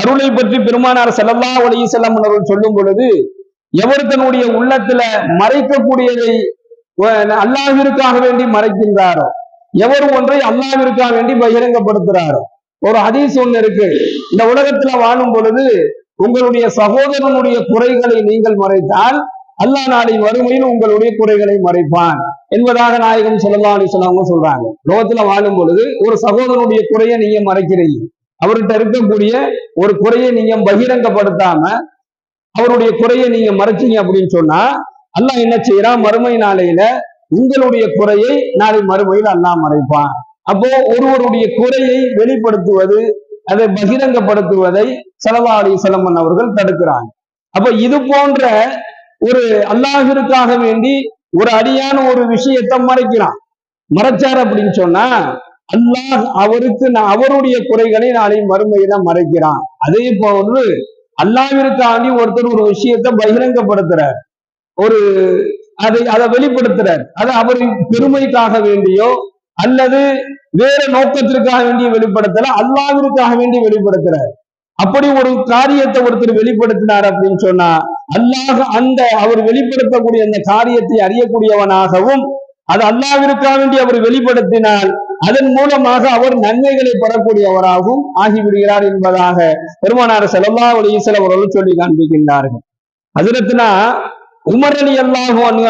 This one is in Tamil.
அருளை பற்றி பெருமானார் ஸல்லல்லாஹு அலைஹி வஸல்லம் அவர்கள் சொல்லும் பொழுது, எவர் தன்னுடைய உள்ளத்துல மறைக்கக்கூடியதை அல்லாஹ்விற்காக வேண்டி மறைக்கின்றாரோ, எவர் ஒன்றை அல்லாஹ்விற்காக வேண்டி பகிரங்கப்படுத்துறாரோ, ஒரு ஹதீஸ் ஒண்ணு இருக்கு, இந்த உலகத்துல வாழும் பொழுது உங்களுடைய சகோதரனுடைய குறைகளை நீங்கள் மறைத்தால் அல்லாஹ் நாளை வறுமையில் உங்களுடைய குறைகளை மறைப்பான் என்பதாக நாயகம் ஸல்லல்லாஹு அலைஹி வஸல்லம் சொல்றாங்க. லோகத்துல வாழும் பொழுது ஒரு சகோதரனுடைய குறையை நீங்க மறைக்கிறீங்க, அவர்கிட்ட இருக்கக்கூடிய ஒரு குறையை நீங்க பகிரங்கப்படுத்தாம அவருடைய குறையை நீங்க மறைச்சீங்க அப்படின்னு சொன்னா அல்லாஹ் என்ன செய்யறான், மறுமை நாளையில உங்களுடைய குறையை நாளை மறுமையில் அல்லாஹ் மறைப்பான். அப்போ ஒருவருடைய குறையை வெளிப்படுத்துவது, அதை பகிரங்கப்படுத்துவதை ஸல்லல்லாஹு அலைஹி வஸல்லம் அவர்கள் தடுக்கிறாங்க. அப்ப இது போன்ற ஒரு அல்லாஹ்விற்காக வேண்டி ஒரு அடியான ஒரு விஷயத்தை மறைக்கிறான். மறைச்சார் அப்படின்னு சொன்னா அல்லாஹ் அவருக்கு அவருடைய குறைகளை நாளை மறுமையில மறைக்கிறான். அதே போன்று அல்லாஹ்விற்காண்டி ஒருத்தர் ஒரு விஷயத்தை பகிரங்கப்படுத்துறார், ஒரு அதை வெளிப்படுத்துறார், அது அவரின் பெருமைக்காக வேண்டியோ அல்லது வேற நோக்கத்திற்காக வேண்டிய வெளிப்படுத்தல, அல்லாஹ்விற்காக வேண்டி வெளிப்படுத்துறார். அப்படி ஒரு காரியத்தை ஒருத்தர் வெளிப்படுத்தினார் அப்படின்னு சொன்னா அல்லாஹ் அவர் வெளிப்படுத்தக்கூடிய அந்த காரியத்தை அறியக்கூடியவனாகவும், அது அல்லாஹ்விற்காக வேண்டி அவர் வெளிப்படுத்தினால் அதன் மூலமாக அவர் நன்மைகளை பெறக்கூடியவராகவும் ஆகிவிடுகிறார் என்பதாக பெருமானார் ஸல்லல்லாஹு அலைஹி வஸல்லம் அவர்கள் சொல்லி காண்பிக்கின்றார்கள். ஹஜ்ரத்னா உமர் ரலியல்லாஹு அன்ஹு